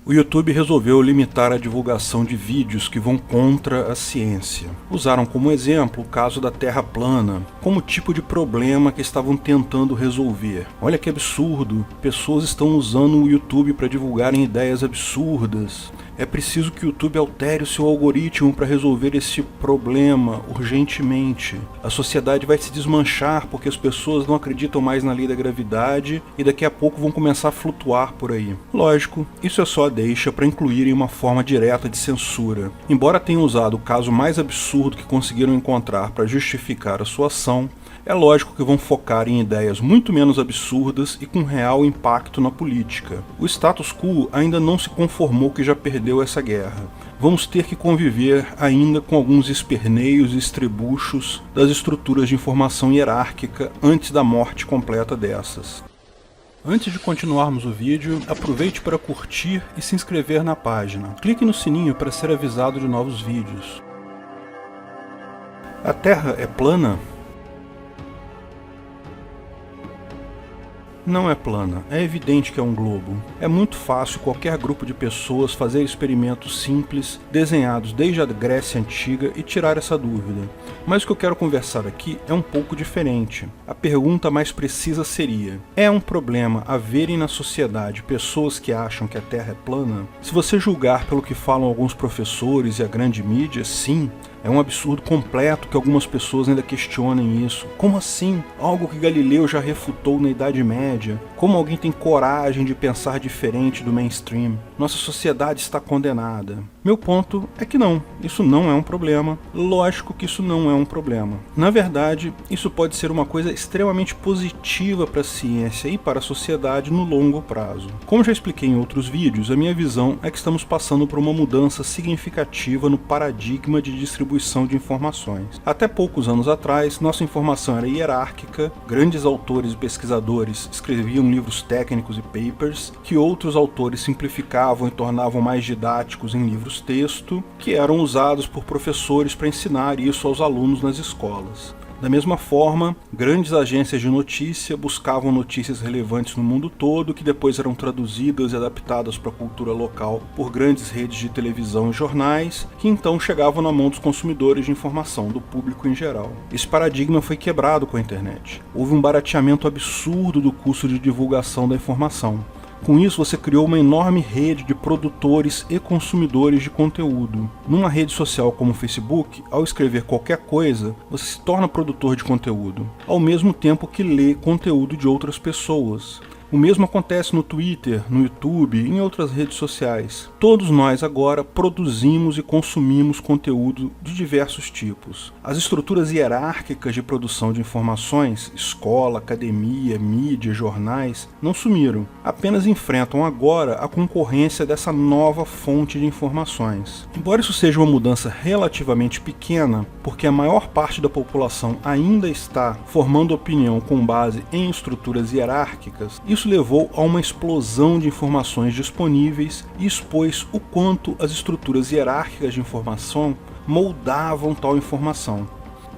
O YouTube resolveu limitar a divulgação de vídeos que vão contra a ciência. Usaram como exemplo o caso da Terra plana, como tipo de problema que estavam tentando resolver. Olha que absurdo, pessoas estão usando o YouTube para divulgarem ideias absurdas. É preciso que o YouTube altere o seu algoritmo para resolver esse problema urgentemente. A sociedade vai se desmanchar porque as pessoas não acreditam mais na lei da gravidade e daqui a pouco vão começar a flutuar por aí. Lógico, isso é só a deixa para incluírem uma forma direta de censura. Embora tenham usado o caso mais absurdo que conseguiram encontrar para justificar a sua ação, é lógico que vão focar em ideias muito menos absurdas e com real impacto na política. O status quo ainda não se conformou que já perdeu essa guerra. Vamos ter que conviver ainda com alguns esperneios e estribuchos das estruturas de informação hierárquica antes da morte completa dessas. Antes de continuarmos o vídeo, aproveite para curtir e se inscrever na página. Clique no sininho para ser avisado de novos vídeos. A Terra é plana? Não é plana, é evidente que é um globo. É muito fácil qualquer grupo de pessoas fazer experimentos simples, desenhados desde a Grécia Antiga e tirar essa dúvida. Mas o que eu quero conversar aqui é um pouco diferente. A pergunta mais precisa seria: é um problema haverem na sociedade pessoas que acham que a Terra é plana? Se você julgar pelo que falam alguns professores e a grande mídia, sim. É um absurdo completo que algumas pessoas ainda questionem isso. Como assim? Algo que Galileu já refutou na Idade Média? Como alguém tem coragem de pensar diferente do mainstream? Nossa sociedade está condenada. Meu ponto é que não, isso não é um problema. Lógico que isso não é um problema. Na verdade, isso pode ser uma coisa extremamente positiva para a ciência e para a sociedade no longo prazo. Como já expliquei em outros vídeos, a minha visão é que estamos passando por uma mudança significativa no paradigma de distribuição de informações. Até poucos anos atrás, nossa informação era hierárquica, grandes autores e pesquisadores escreviam livros técnicos e papers, que outros autores simplificavam e tornavam mais didáticos em livros-texto, que eram usados por professores para ensinar isso aos alunos nas escolas. Da mesma forma, grandes agências de notícia buscavam notícias relevantes no mundo todo que depois eram traduzidas e adaptadas para a cultura local por grandes redes de televisão e jornais, que então chegavam na mão dos consumidores de informação, do público em geral. Esse paradigma foi quebrado com a internet. Houve um barateamento absurdo do custo de divulgação da informação. Com isso, você criou uma enorme rede de produtores e consumidores de conteúdo. Numa rede social como o Facebook, ao escrever qualquer coisa, você se torna produtor de conteúdo, ao mesmo tempo que lê conteúdo de outras pessoas. O mesmo acontece no Twitter, no YouTube e em outras redes sociais. Todos nós agora produzimos e consumimos conteúdo de diversos tipos. As estruturas hierárquicas de produção de informações, escola, academia, mídia, jornais, não sumiram. Apenas enfrentam agora a concorrência dessa nova fonte de informações. Embora isso seja uma mudança relativamente pequena, porque a maior parte da população ainda está formando opinião com base em estruturas hierárquicas, isso levou a uma explosão de informações disponíveis e expôs o quanto as estruturas hierárquicas de informação moldavam tal informação.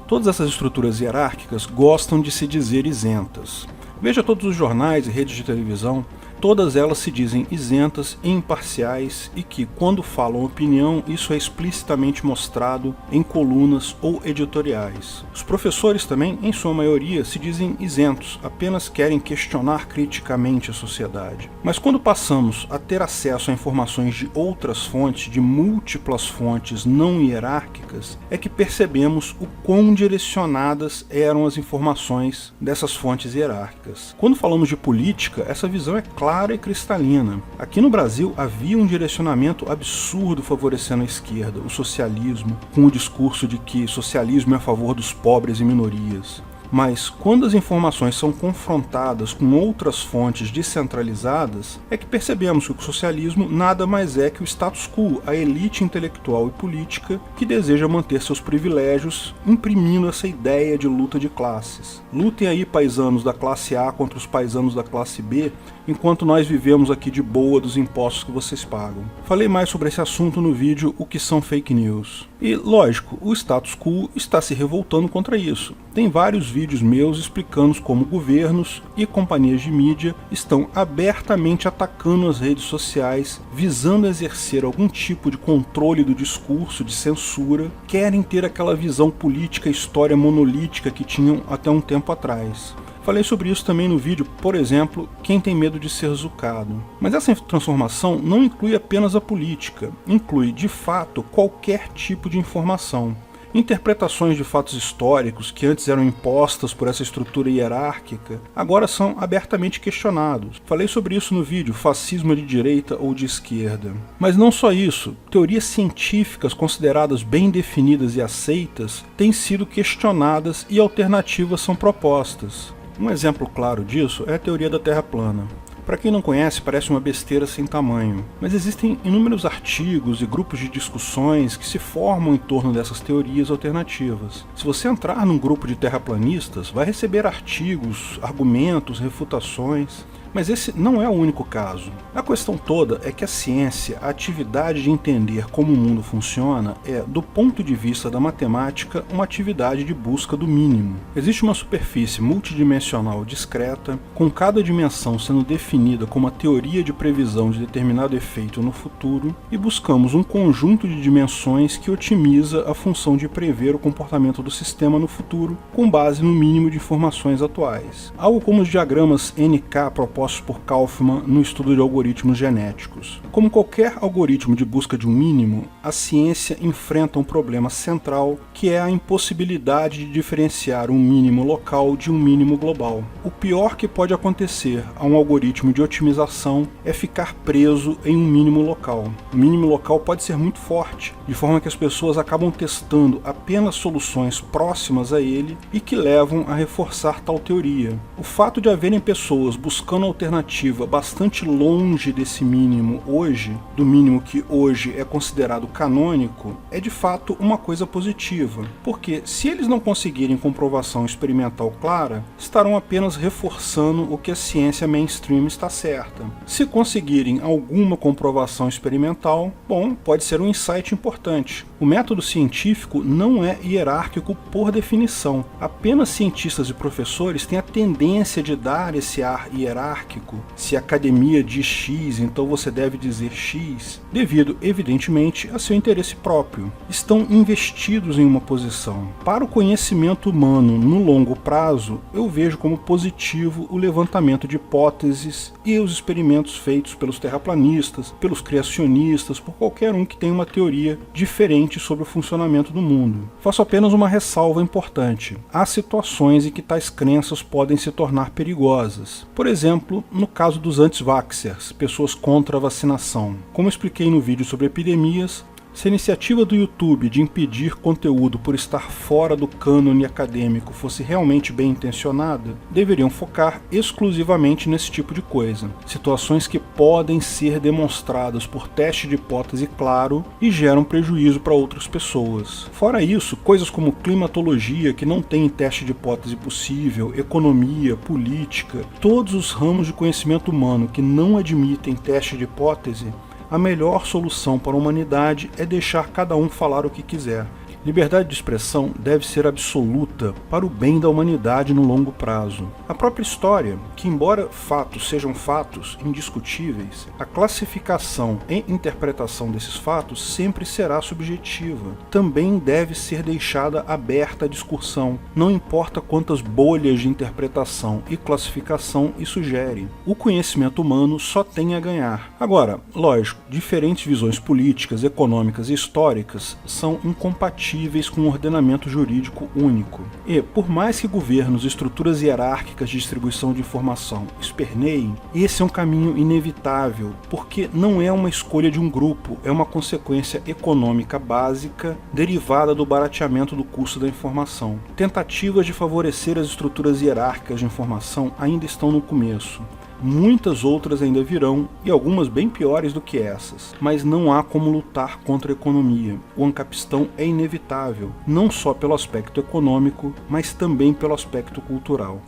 Todas essas estruturas hierárquicas gostam de se dizer isentas. Veja todos os jornais e redes de televisão, todas elas se dizem isentas e imparciais e que, quando falam opinião, isso é explicitamente mostrado em colunas ou editoriais. Os professores também, em sua maioria, se dizem isentos, apenas querem questionar criticamente a sociedade. Mas quando passamos a ter acesso a informações de outras fontes, de múltiplas fontes não hierárquicas, é que percebemos o quão direcionadas eram as informações dessas fontes hierárquicas. Quando falamos de política, essa visão é clara e cristalina. Aqui no Brasil havia um direcionamento absurdo favorecendo a esquerda, o socialismo, com o discurso de que socialismo é a favor dos pobres e minorias. Mas, quando as informações são confrontadas com outras fontes descentralizadas, é que percebemos que o socialismo nada mais é que o status quo, a elite intelectual e política que deseja manter seus privilégios, imprimindo essa ideia de luta de classes. Lutem aí, paisanos da classe A contra os paisanos da classe B, enquanto nós vivemos aqui de boa dos impostos que vocês pagam. Falei mais sobre esse assunto no vídeo O que são fake news. E, lógico, o status quo está se revoltando contra isso. Tem vários vídeos vídeos meus explicando como governos e companhias de mídia estão abertamente atacando as redes sociais, visando exercer algum tipo de controle do discurso, de censura, querem ter aquela visão política e história monolítica que tinham até um tempo atrás. Falei sobre isso também no vídeo, por exemplo, Quem tem medo de ser zucado. Mas essa transformação não inclui apenas a política, inclui, de fato, qualquer tipo de informação. Interpretações de fatos históricos que antes eram impostas por essa estrutura hierárquica, agora são abertamente questionados. Falei sobre isso no vídeo Fascismo é de direita ou de esquerda. Mas não só isso, teorias científicas consideradas bem definidas e aceitas têm sido questionadas e alternativas são propostas. Um exemplo claro disso é a teoria da Terra plana. Para quem não conhece, parece uma besteira sem tamanho, mas existem inúmeros artigos e grupos de discussões que se formam em torno dessas teorias alternativas. Se você entrar num grupo de terraplanistas, vai receber artigos, argumentos, refutações. Mas esse não é o único caso. A questão toda é que a ciência, a atividade de entender como o mundo funciona, é, do ponto de vista da matemática, uma atividade de busca do mínimo. Existe uma superfície multidimensional discreta, com cada dimensão sendo definida como uma teoria de previsão de determinado efeito no futuro, e buscamos um conjunto de dimensões que otimiza a função de prever o comportamento do sistema no futuro, com base no mínimo de informações atuais. Algo como os diagramas NK propostos por Kaufman no estudo de algoritmos genéticos. Como qualquer algoritmo de busca de um mínimo, a ciência enfrenta um problema central, que é a impossibilidade de diferenciar um mínimo local de um mínimo global. O pior que pode acontecer a um algoritmo de otimização é ficar preso em um mínimo local. O mínimo local pode ser muito forte, de forma que as pessoas acabam testando apenas soluções próximas a ele e que levam a reforçar tal teoria. O fato de haverem pessoas buscando alternativa bastante longe desse mínimo hoje, do mínimo que hoje é considerado canônico, é de fato uma coisa positiva, porque se eles não conseguirem comprovação experimental clara, estarão apenas reforçando o que a ciência mainstream está certa. Se conseguirem alguma comprovação experimental, bom, pode ser um insight importante. O método científico não é hierárquico por definição. Apenas cientistas e professores têm a tendência de dar esse ar hierárquico. Se a academia diz X, então você deve dizer X, devido, evidentemente, a seu interesse próprio. Estão investidos em uma posição. Para o conhecimento humano no longo prazo, eu vejo como positivo o levantamento de hipóteses e os experimentos feitos pelos terraplanistas, pelos criacionistas, por qualquer um que tenha uma teoria diferente sobre o funcionamento do mundo. Faço apenas uma ressalva importante. Há situações em que tais crenças podem se tornar perigosas. Por exemplo, no caso dos anti-vaxxers, pessoas contra a vacinação. Como expliquei no vídeo sobre epidemias, se a iniciativa do YouTube de impedir conteúdo por estar fora do cânone acadêmico fosse realmente bem intencionada, deveriam focar exclusivamente nesse tipo de coisa. Situações que podem ser demonstradas por teste de hipótese claro e geram prejuízo para outras pessoas. Fora isso, coisas como climatologia, que não tem teste de hipótese possível, economia, política, todos os ramos de conhecimento humano que não admitem teste de hipótese, a melhor solução para a humanidade é deixar cada um falar o que quiser. Liberdade de expressão deve ser absoluta para o bem da humanidade no longo prazo. A própria história, que embora fatos sejam fatos indiscutíveis, a classificação e interpretação desses fatos sempre será subjetiva. Também deve ser deixada aberta à discussão, não importa quantas bolhas de interpretação e classificação isso gere. O conhecimento humano só tem a ganhar. Agora, lógico, diferentes visões políticas, econômicas e históricas são incompatíveis com um ordenamento jurídico único. E, por mais que governos e estruturas hierárquicas de distribuição de informação esperneiem, esse é um caminho inevitável, porque não é uma escolha de um grupo, é uma consequência econômica básica derivada do barateamento do custo da informação. Tentativas de favorecer as estruturas hierárquicas de informação ainda estão no começo. Muitas outras ainda virão, e algumas bem piores do que essas, mas não há como lutar contra a economia. O ancapistão é inevitável, não só pelo aspecto econômico, mas também pelo aspecto cultural.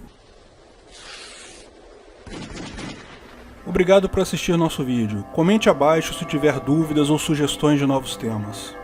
Obrigado por assistir nosso vídeo. Comente abaixo se tiver dúvidas ou sugestões de novos temas.